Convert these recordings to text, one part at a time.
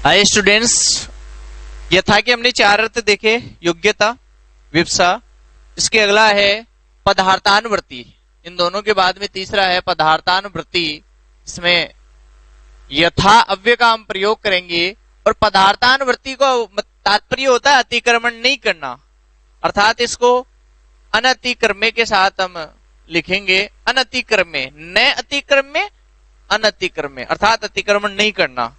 Hi students, यथा कि हमने चार अर्थ देखे, योग्यता, विवक्षा। इसके अगला है पदार्थानुवृत्ति। इन दोनों के बाद में तीसरा है पदार्थानुवृत्ति। इसमें यथा अव्यय का हम प्रयोग करेंगे और पदार्थानुवृत्ति को तात्पर्य होता है अतिक्रमण नहीं करना, अर्थात इसको अनतिक्रम्य के साथ हम लिखेंगे। अनतिक्रम्य, न अतिक्रम्य, अनतिक्रम्य अर्थात अतिक्रमण नहीं करना।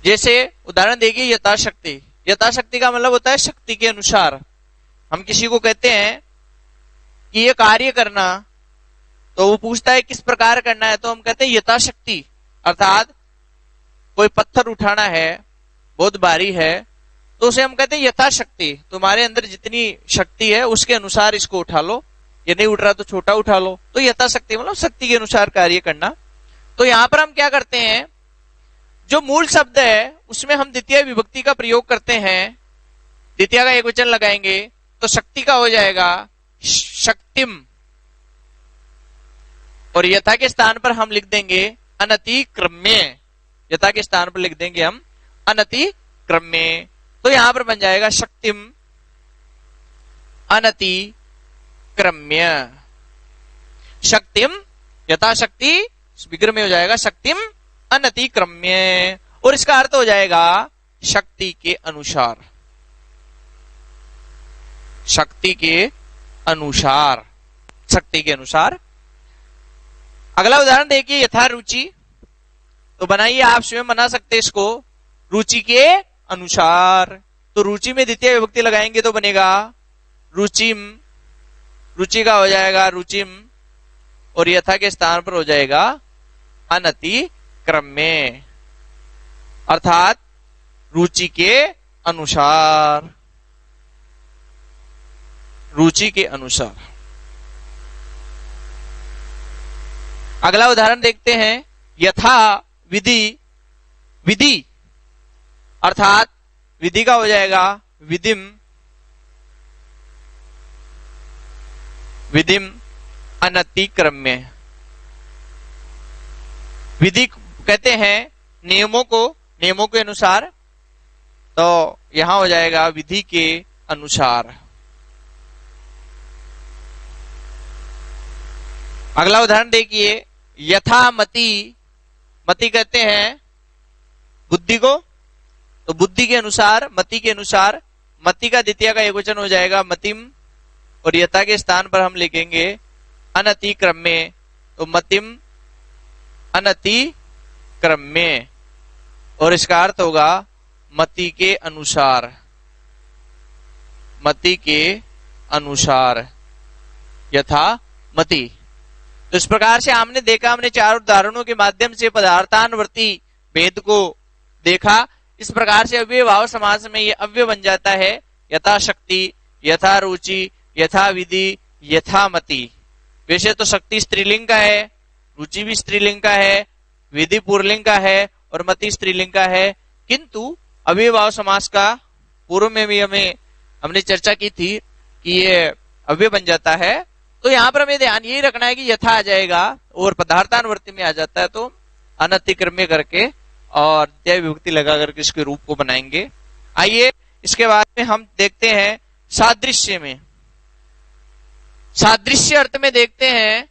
जैसे उदाहरण देखिए, यथाशक्ति। यथाशक्ति का मतलब होता है शक्ति के अनुसार। हम किसी को कहते हैं कि ये कार्य करना, तो वो पूछता है किस प्रकार करना है, तो हम कहते हैं यथाशक्ति, अर्थात कोई पत्थर उठाना है, बहुत भारी है, तो उसे हम कहते हैं यथाशक्ति। तुम्हारे अंदर जितनी शक्ति है उसके अनुसार इसको उठा लो, ये नहीं उठ रहा तो छोटा उठा लो। तो यथाशक्ति मतलब शक्ति के अनुसार कार्य करना। तो यहां पर हम क्या करते हैं, जो मूल शब्द है उसमें हम द्वितीय विभक्ति का प्रयोग करते हैं। द्वितीय का एक वचन लगाएंगे तो शक्ति का हो जाएगा शक्तिम, और यथा के स्थान पर हम लिख देंगे अनतिक्रम्य। यथा के स्थान पर लिख देंगे हम अनतिक्रम्य, तो यहां पर बन जाएगा शक्तिम अनतिक्रम्य। शक्तिम यथाशक्ति विग्रह में हो जाएगा शक्तिम अनतिक्रम्य, और इसका अर्थ हो जाएगा शक्ति के अनुसार। शक्ति के अनुसार, शक्ति के अनुसार। अगला उदाहरण देखिए, यथा रुचि। तो बनाइए, आप स्वयं बना सकते इसको, रुचि के अनुसार। तो रुचि में द्वितीय विभक्ति लगाएंगे तो बनेगा रुचिम। रुचि का हो जाएगा रुचिम, और यथा के स्थान पर हो जाएगा अनतिक्रम्य, अर्थात रुचि के अनुसार। रुचि के अनुसार। अगला उदाहरण देखते हैं, यथा विधि। विधि अर्थात विधि का हो जाएगा विधिम। विधिम अनतिक्रम्य। विधि कहते हैं नियमों को, नियमों के अनुसार, तो यहां हो जाएगा विधि के अनुसार। अगला उदाहरण देखिए, यथा मति। मति कहते हैं बुद्धि को, तो बुद्धि के अनुसार, मति के अनुसार। मति का द्वितीय का एक वचन हो जाएगा मतिम, और यथा के स्थान पर हम लिखेंगे अनतिक्रम्य, तो मतिम अनतिक्रम्य, और इसका अर्थ होगा मति के अनुसार। मति के अनुसार, यथा मति। तो इस प्रकार से हमने देखा, हमने चार उदाहरणों के माध्यम से पदार्थानुवृत्ति भेद को देखा। इस प्रकार से अव्यय भाव समास में ये अव्यय बन जाता है यथा शक्ति, यथा रुचि, यथा विधि, यथा मति। वैसे तो शक्ति स्त्रीलिंग का है, रुचि भी स्त्रीलिंग का है, विधि पुल्लिंग का है, और मति स्त्रीलिंग का है, किंतु अव्यय भाव समास का पूर्व में भी हमने चर्चा की थी कि ये अव्यय बन जाता है। तो यहाँ पर हमें ध्यान यही रखना है कि यथा आ जाएगा और पदार्थानुवृत्ति में आ जाता है तो अनतिक्रम्य करके और द्वितीय विभक्ति लगा करके इसके रूप को बनाएंगे। आइए इसके बाद में हम देखते हैं सादृश्य में। सादृश्य अर्थ में देखते हैं,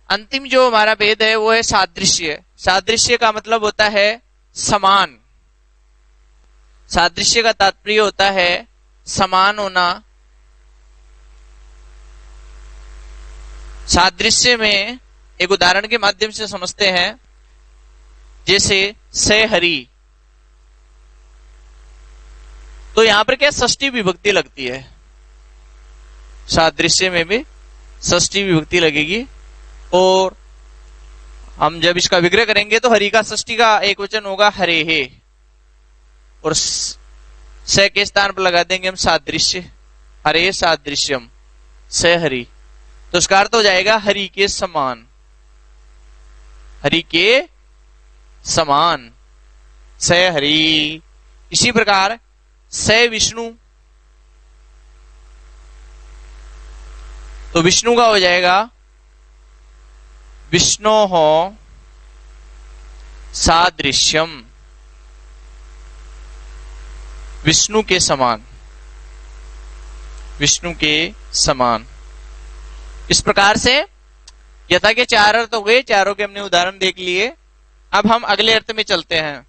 अंतिम जो हमारा भेद है वो है सादृश्य। सादृश्य का मतलब होता है समान। सादृश्य का तात्पर्य होता है समान होना। सादृश्य में एक उदाहरण के माध्यम से समझते हैं, जैसे से हरि। तो यहां पर क्या षष्ठी विभक्ति लगती है, सादृश्य में भी षष्ठी विभक्ति लगेगी, और हम जब इसका विग्रह करेंगे तो हरि का षष्ठी का एक वचन होगा हरे हे, और से के स्थान पर लगा देंगे हम सादृश्य, हरे सादृश्यम से हरि। तो उसका अर्थ हो जाएगा हरि के समान। हरि के समान, से हरि। इसी प्रकार से विष्णु, तो विष्णु का हो जाएगा विष्णोः सादृश्यम। विष्णु के समान, विष्णु के समान। इस प्रकार से यथा के चार अर्थ हो गए, चारों के हमने उदाहरण देख लिए। अब हम अगले अर्थ में चलते हैं।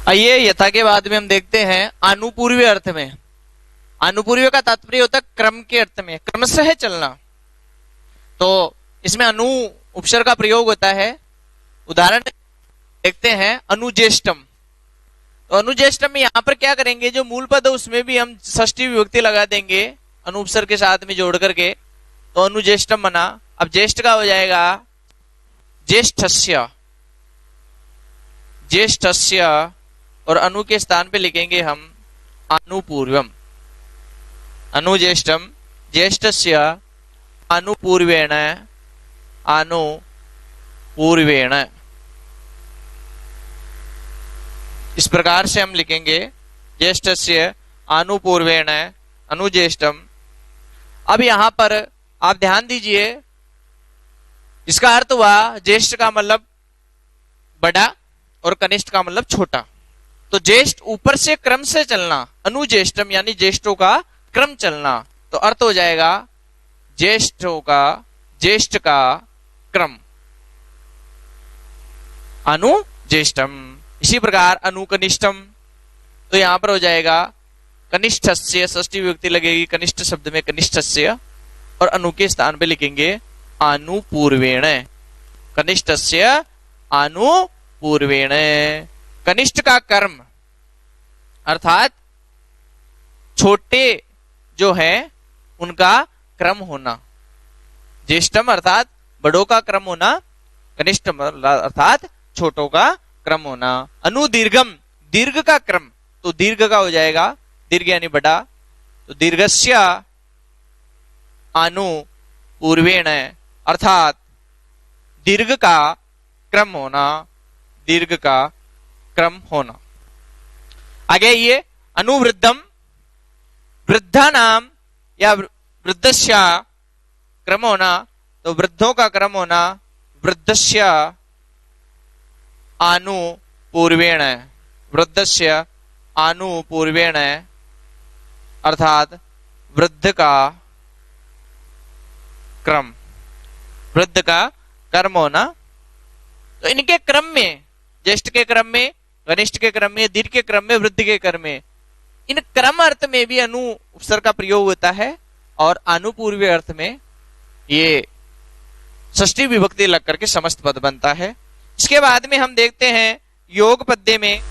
आइए यथा के बाद में हम देखते हैं अनुपूर्वीय अर्थ में। अनुपूर्वीय का तात्पर्य होता है क्रम के अर्थ में, क्रमशः चलना। तो इसमें अनु उपसर्ग का प्रयोग होता है। उदाहरण देखते हैं अनुज्येष्ठम। तो अनुज्येष्ठम में यहां पर क्या करेंगे, जो मूल पद है उसमें भी हम षष्ठी विभक्ति लगा देंगे अनुपसर्ग के साथ में जोड़ करके, तो अनुज्येष्ठम बना। अब ज्येष्ठ का हो जाएगा ज्येष्ठस्य, ज्येष्ठस्य, और अनु के स्थान पे लिखेंगे हम अनुपूर्वम। अनुज्येष्ठम ज्येष्ठस्य अनुपूर्वेण, अनुपूर्वेण। इस प्रकार से हम लिखेंगे ज्येष्ठस्य अनुपूर्वेण अनुज्येष्ठम। अब यहां पर आप ध्यान दीजिए, इसका अर्थ हुआ ज्येष्ठ का मतलब बड़ा और कनिष्ठ का मतलब छोटा। तो ज्येष्ठ ऊपर से क्रम से चलना, अनुज्येष्ठम यानी ज्येष्ठों का क्रम चलना। तो अर्थ हो जाएगा ज्येष्ठों का, ज्येष्ठ का क्रम, अनुज्येष्ठम। इसी प्रकार अनुकनिष्ठम, तो यहां पर हो जाएगा कनिष्ठस्य, षष्ठी विभक्ति लगेगी कनिष्ठ शब्द में कनिष्ठस्य, और अनु के स्थान पे लिखेंगे अनुपूर्वेण, कनिष्ठस्य अनुपूर्वेण। कनिष्ठ का कर्म अर्थात छोटे जो है उनका क्रम होना, ज्येष्ठम अर्थात बड़ों का क्रम होना, कनिष्ठ अर्थात छोटों का क्रम होना। अनुदीर्घम, दीर्घ का क्रम, तो दीर्घ का हो जाएगा दीर्घ यानी बड़ा, तो दीर्घस्य अनुपूर्वेण अर्थात दीर्घ का क्रम होना, दीर्घ का क्रम होना। आगे ये अनुवृद्धम, वृद्धा नाम या वृद्धस्य क्रम होना, तो वृद्धों का क्रम होना, वृद्धस्य अनुपूर्वेण, वृद्धस्य अनुपूर्वेण अर्थात वृद्ध का क्रम, वृद्ध का कर्म होना। तो इनके क्रम में, ज्येष्ठ के क्रम में, कनिष्ठ के क्रम में, दीर्घ के क्रम में, वृद्ध के क्रम में, इन क्रम अर्थ में भी अनु उपसर्ग का प्रयोग होता है, और अनुपूर्वीय अर्थ में ये षष्ठी विभक्ति लग करके समस्त पद बनता है। इसके बाद में हम देखते हैं योग पद्य में।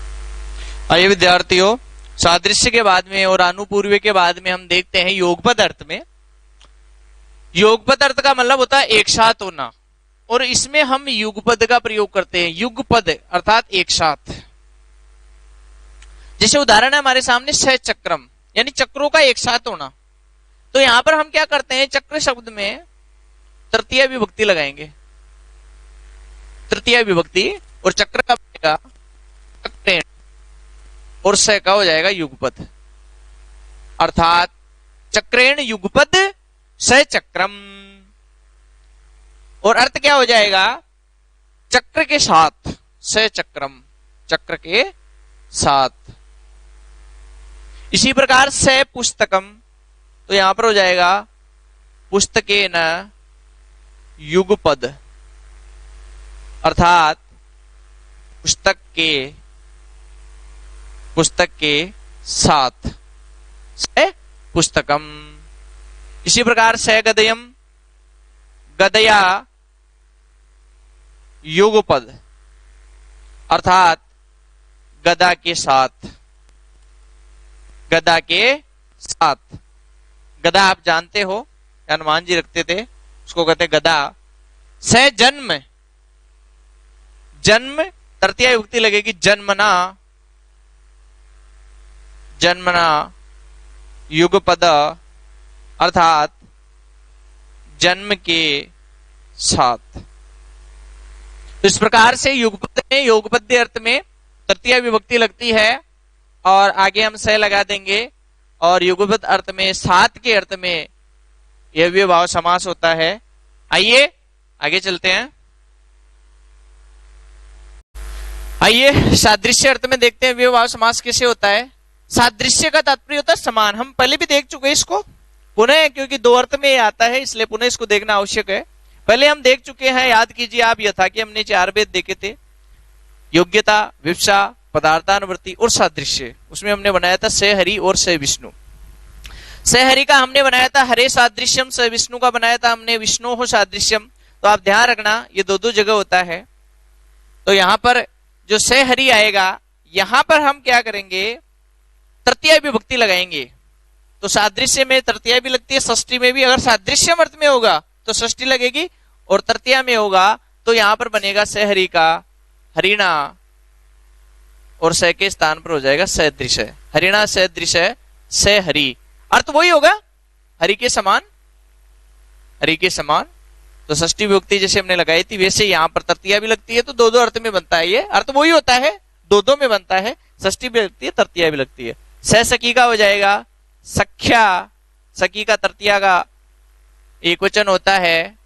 आइए विद्यार्थियों, सादृश्य के बाद में और अनुपूर्वीय के बाद में हम देखते हैं योगपद अर्थ में। योगपद अर्थ का मतलब होता है एक साथ होना, और इसमें हम युगपद का प्रयोग करते हैं। युगपद अर्थात एक साथ। जैसे उदाहरण है हमारे सामने सहचक्रम, यानी चक्रों का एक साथ होना। तो यहां पर हम क्या करते हैं, चक्र शब्द में तृतीय विभक्ति लगाएंगे, तृतीय विभक्ति, और चक्र का बनेगा चक्रेण, और स का हो जाएगा युगपद, अर्थात चक्रेण युगपद सहचक्रम। और अर्थ क्या हो जाएगा, चक्र के साथ, सहचक्रम, चक्र के साथ। इसी प्रकार से पुस्तकम, तो यहां पर हो जाएगा पुस्तकेन युगपद, अर्थात पुस्तक के साथ, से पुस्तकम। इसी प्रकार से गदयम, गदया युगपद, अर्थात गदा के साथ, गदा के साथ। गदा आप जानते हो, हनुमान जी रखते थे, उसको कहते गदा। स जन्म, जन्म तृतीय विभक्ति लगेगी जन्मना, जन्मना युगपद, अर्थात जन्म के साथ। इस प्रकार से युगपद में, योगपद्य अर्थ में तृतीय विभक्ति लगती है, और आगे हम स लगा देंगे, और युगपद अर्थ में, सात के अर्थ में यह विभाव समास होता है। आइए आगे चलते हैं। आइए सादृश्य अर्थ में देखते हैं विभाव समास कैसे होता है। सादृश्य का तात्पर्य होता है समान। हम पहले भी देख चुके हैं इसको, पुनः क्योंकि दो अर्थ में आता है इसलिए पुनः इसको देखना आवश्यक है। पहले हम देख चुके हैं, याद कीजिए आप, यथा कि हमने 4 भेद देखे थे, योग्यता, विवक्षा, पदार्थानुवृत्ति और सादृश्य। उसमें हमने बनाया था स हरि और स विष्णु। स हरि का हमने बनाया था हरे सादृश्यम, स विष्णु का बनाया था हमने विष्णु हो सादृश्यम। तो आप ध्यान रखना ये दो दो जगह होता है। तो यहां पर जो स हरि आएगा, यहां पर हम क्या करेंगे, तृतीय विभक्ति लगाएंगे। तो सादृश्य में तृतीय भी लगती है, षष्ठी में भी। अगर सादृश्य अर्थ में होगा तो षष्ठी लगेगी, और तृतीय में होगा तो यहां पर बनेगा स हरि का हरिणा, और स के स्थान पर हो जाएगा सदृश। हरिणा सदृश स हरि, अर्थ वही होगा, हरि के समान, हरि के समान। तो षष्ठी विभक्ति जैसे हमने लगाई थी वैसे यहां पर तृतीया भी लगती है, तो दो दो अर्थ में बनता है। ये अर्थ वही होता है, दो दो में बनता है, षष्ठी भी लगती है, तृतीया भी लगती है। स सखी का हो जाएगा सख्या, सखी का तृतीया का एक वचन होता है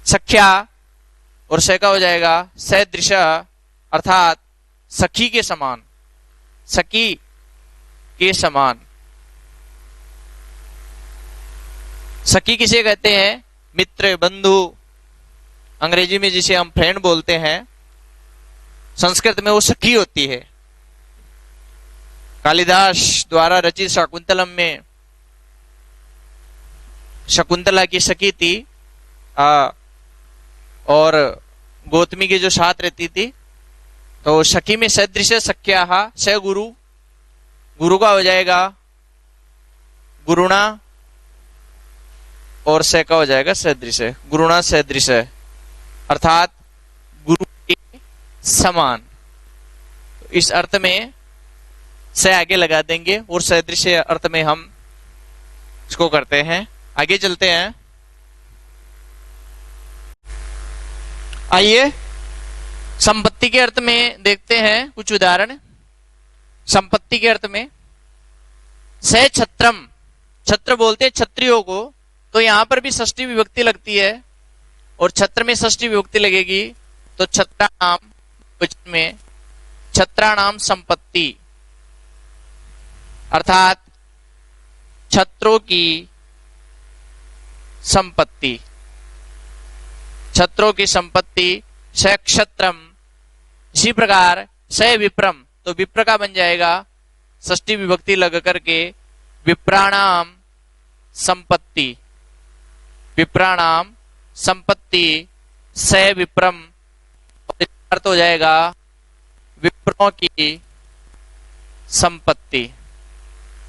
सख्या, और स का हो जाएगा सदृश, अर्थात सखी के समान, सखी के समान। सखी किसे कहते हैं, मित्र, बंधु, अंग्रेजी में जिसे हम फ्रेंड बोलते हैं, संस्कृत में वो सखी होती है। कालिदास द्वारा रचित शकुंतलम में शकुंतला की सखी थी, और गौतमी के जो साथ रहती थी। तो सखी में सदृश सख्या स गुरु, गुरु का हो जाएगा गुरुणा, और स का हो जाएगा सदृश, गुरुणा सदृश, अर्थात गुरु के समान। इस अर्थ में स आगे लगा देंगे, और सदृश अर्थ में हम इसको करते हैं। आगे चलते हैं। आइए संपत्ति के अर्थ में देखते हैं कुछ उदाहरण। संपत्ति के अर्थ में स छत्रम, छत्र बोलते हैं क्षत्रियों को, तो यहां पर भी षष्ठी विभक्ति लगती है, और छत्र में षष्ठी विभक्ति लगेगी। तो छत्राणाम वचन में छत्राणाम संपत्ति, अर्थात छत्रों की संपत्ति, छत्रों की संपत्ति स क्षत्रम। इसी प्रकार स विप्रम, तो विप्र का बन जाएगा षष्ठी विभक्ति लग करके विप्राणाम संपत्ति, विप्राणाम संपत्ति स विप्रम, अर्थ हो जाएगा विप्रों की संपत्ति,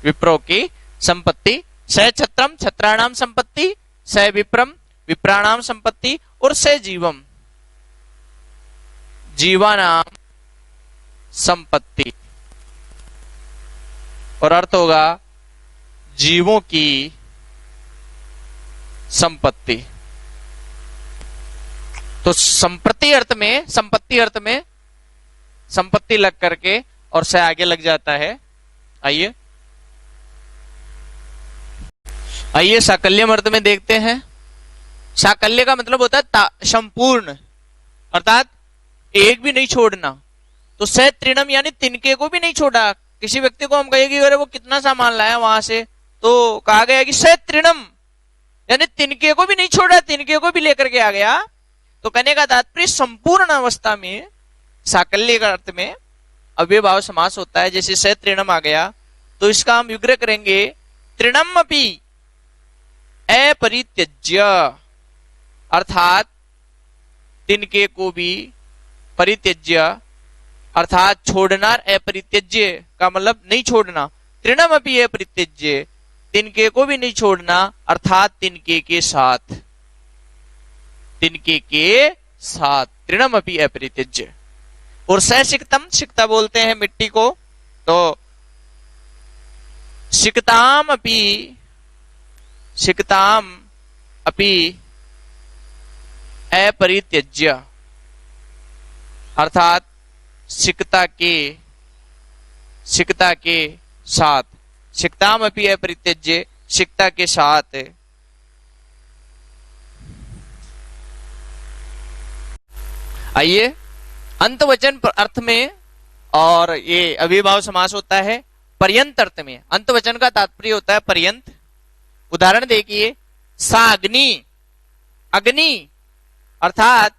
विप्रों की संपत्ति। स छत्रम छत्राणाम संपत्ति, स विप्रम विप्राणाम संपत्ति, और स जीवम जीवानाम संपत्ति, और अर्थ होगा जीवों की संपत्ति। तो संपत्ति अर्थ में, संपत्ति अर्थ में संपत्ति लग करके और से आगे लग जाता है। आइए आइए साकल्यम अर्थ में देखते हैं। साकल्य का मतलब होता है संपूर्ण, अर्थात एक भी नहीं छोड़ना। तो स त्रिणम यानी तिनके को भी नहीं छोड़ा। किसी व्यक्ति को हम कहेंगे अरे वो कितना सामान लाया वहां से, तो कहा गया कि स त्रिणम यानी तिनके को भी नहीं छोड़ा, तिनके को भी लेकर के आ गया। तो कहने का तात्पर्य संपूर्ण अवस्था में साकल्य का अर्थ में अव्ययभाव समास होता है। जैसे स त्रिणम आ गया तो इसका हम विग्रह करेंगे त्रिणम अपि अपरित्यज्य, अर्थात तिनके को भी परित्यज्य, अर्थात छोड़ना। अपरित्यज्य का मतलब नहीं छोड़ना। त्रिणम अपि अपरित्यज्य, तिनके को भी नहीं छोड़ना, अर्थात तिनके के साथ, तिनके के साथ त्रिणम अपि अपरित्यज्य। और सिक्तम, सिक्ता बोलते हैं मिट्टी को, तो सिक्ताम अपि, सिक्ताम अपि अपरित्यज्य, अर्थात सिक्ता के साथ, सिक्ताम अपि अपरित्यज्य, सिक्ता के साथ। आइए अंतवचन अर्थ में, और ये अव्ययभाव समास होता है पर्यंत अर्थ में। अंतवचन का तात्पर्य होता है पर्यंत। उदाहरण देखिए, सा अग्नि, अग्नि अर्थात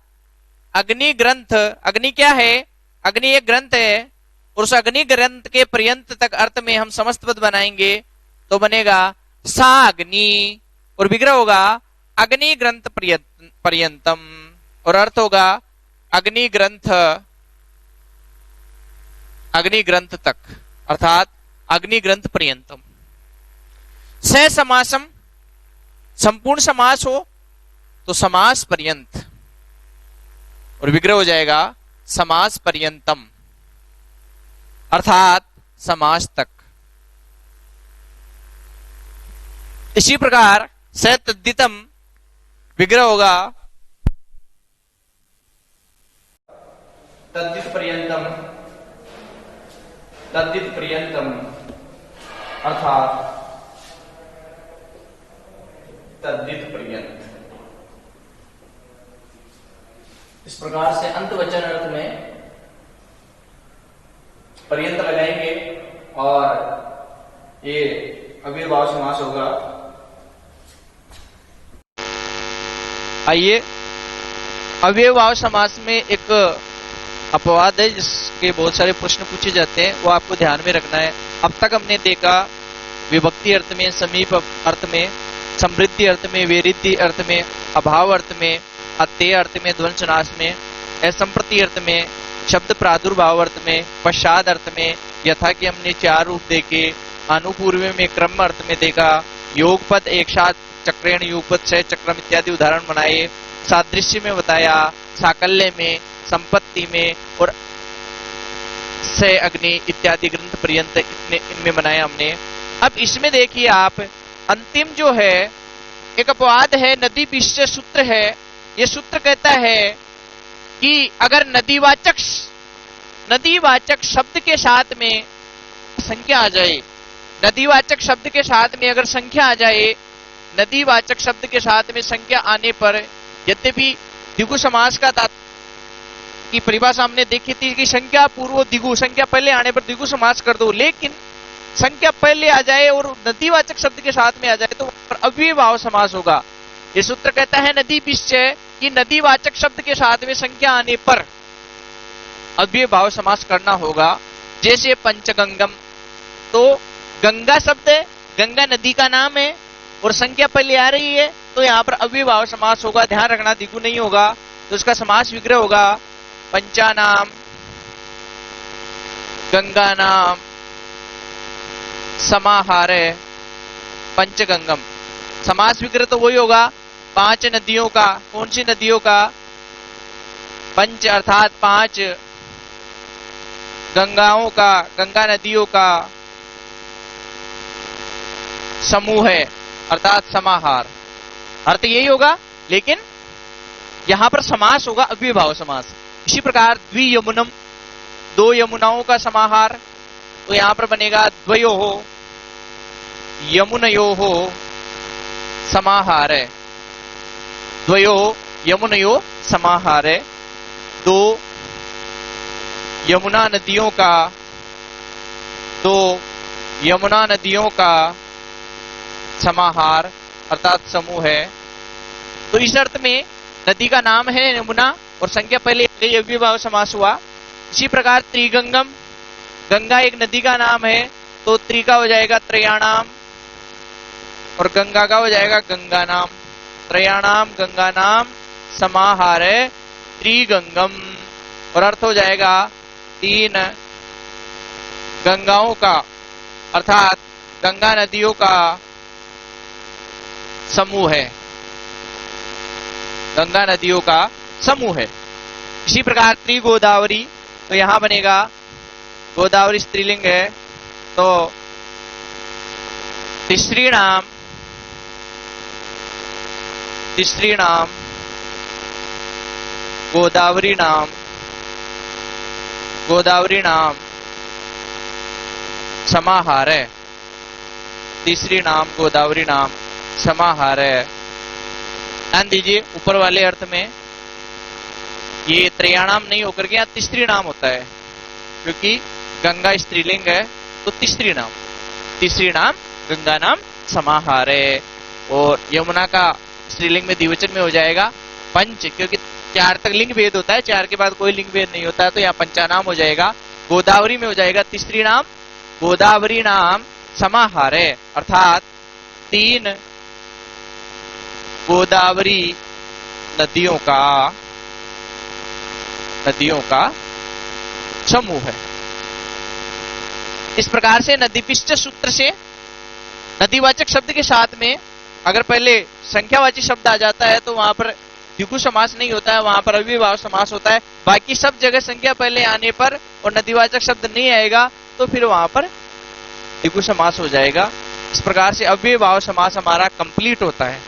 अग्नि ग्रंथ, अग्नि क्या है? अग्नि एक ग्रंथ है, और उस अग्नि ग्रंथ के पर्यंत तक अर्थ में हम समस्त पद बनाएंगे तो बनेगा सा अग्नि, और विग्रह होगा अग्नि ग्रंथ पर्यंतम, और अर्थ होगा अग्नि ग्रंथ, अग्नि ग्रंथ तक, अर्थात अग्नि ग्रंथ पर्यंतम। स समासम, संपूर्ण समास हो तो समास पर्यंत, और विग्रह हो जाएगा समास पर्यंतम, अर्थात समास तक। इसी प्रकार स तद्दितम, विग्रह होगा तद्दित पर्यंतम, तद्दित पर्यंतम, अर्थात तद्दित पर्यंत। इस प्रकार से अंतवचन अर्थ में पर्यंत लगाएंगे और ये अव्ययभाव समास होगा। आइए, अव्ययभाव समास में एक अपवाद है जिसके बहुत सारे प्रश्न पूछे जाते हैं, वो आपको ध्यान में रखना है। अब तक हमने देखा विभक्ति अर्थ में, समीप अर्थ में, समृद्धि अर्थ में, वेरिद्धि अर्थ में, अभाव अर्थ में, अत्यय अर्थ में, ध्वंसनाश में, असंप्रति अर्थ में, शब्द प्रादुर्भाव अर्थ में, पश्चाद अर्थ में, यथा कि हमने चार रूप देखे, अनुपूर्व में क्रम अर्थ में देखा, योग पद एक साथ चक्रेण युगपद से चक्रम इत्यादि उदाहरण बनाए, सादृश्य में बताया, साकल्य में, संपत्ति में, और से अग्नि इत्यादि ग्रंथ पर्यंत इनमें बनाया हमने। अब इसमें देखिए आप, अंतिम जो है एक अपवाद है, नदी विषय सूत्र है। ये सूत्र कहता है कि अगर नदीवाचक शब्द के साथ में संख्या आ जाए, नदीवाचक शब्द के साथ में अगर संख्या आ जाए, नदीवाचक शब्द के साथ में संख्या आने पर, यद्यपि द्विगु समास की परिभाषा हमने देखी थी कि संख्या पूर्व द्विगु, संख्या पहले आने पर द्विगु समास कर दो, लेकिन संख्या पहले आ जाए और नदीवाचक शब्द के साथ में आ जाए तो अव्ययभाव समास होगा। ये सूत्र कहता है नदी विषय कि नदीवाचक शब्द के साथ में संख्या आने पर अव्ययभाव समास करना होगा। जैसे पंचगंगम, तो गंगा शब्द है, गंगा नदी का नाम है और संख्या पहले आ रही है तो यहाँ पर अव्ययभाव समास होगा। ध्यान रखना, द्विगु नहीं होगा, तो उसका समास विग्रह होगा पंचानाम, गंगा नाम, समाहारे, पंचगंगम। समास विग्रह तो वही होगा, पांच नदियों का। कौन सी नदियों का? पंच अर्थात पांच गंगाओं का, गंगा नदियों का समूह है, अर्थात समाहार। अर्थ यही होगा, लेकिन यहां पर समास होगा अव्ययभाव समास। इसी प्रकार द्वियमुनम, दो यमुनाओं का समाहार, तो यहां पर बनेगा द्वयोः यमुनयोः समाहारे, द्वयोः यमुनयोः समाहारे। दो यमुना नदियों का, दो यमुना नदियों का समाहार अर्थात समूह है। तो इस अर्थ में नदी का नाम है यमुना और संख्या पहले अव्ययभाव समास हुआ। इसी प्रकार त्रिगंगम, गंगा एक नदी का नाम है तो त्रि का हो जाएगा त्रयाणाम और गंगा का हो जाएगा गंगा नाम। त्रयाणाम गंगा नाम समाहारे त्रिगंगम, और अर्थ हो जाएगा तीन गंगाओं का अर्थात गंगा नदियों का समूह है, गंगा नदियों का समूह है। इसी प्रकार त्रिगोदावरी, तो यहां बनेगा गोदावरी स्त्रीलिंग है तो तीसरी नाम गोदावरी नाम, गोदावरी नाम समाहार है। तीसरी नाम गोदावरी नाम समाहार है। ध्यान दीजिए ऊपर वाले अर्थ में ये त्रयाणाम नहीं होकर के यहाँ तीसरी नाम होता है, क्योंकि गंगा स्त्रीलिंग है तो तीसरी नाम गंगा नाम समाहारे। और यमुना का स्त्रीलिंग में द्विवचन में हो जाएगा पंच, क्योंकि 4 तक लिंग भेद होता है, 4 के बाद कोई लिंग भेद नहीं होता है, तो यहाँ पंचानाम हो जाएगा। गोदावरी में हो जाएगा तीसरी नाम गोदावरी नाम समाहारे, अर्थात 3 गोदावरी नदियों का समूह है। इस प्रकार से नदीपिष्ट सूत्र से नदीवाचक शब्द के साथ में अगर पहले संख्यावाची शब्द आ जाता है तो वहां पर द्विगु समास नहीं होता है, वहां पर अव्ययभाव समास होता है। बाकी सब जगह संख्या पहले आने पर और नदीवाचक शब्द नहीं आएगा तो फिर वहां पर द्विगु समास हो जाएगा। इस प्रकार से अव्ययभाव समास हमारा कंप्लीट होता है।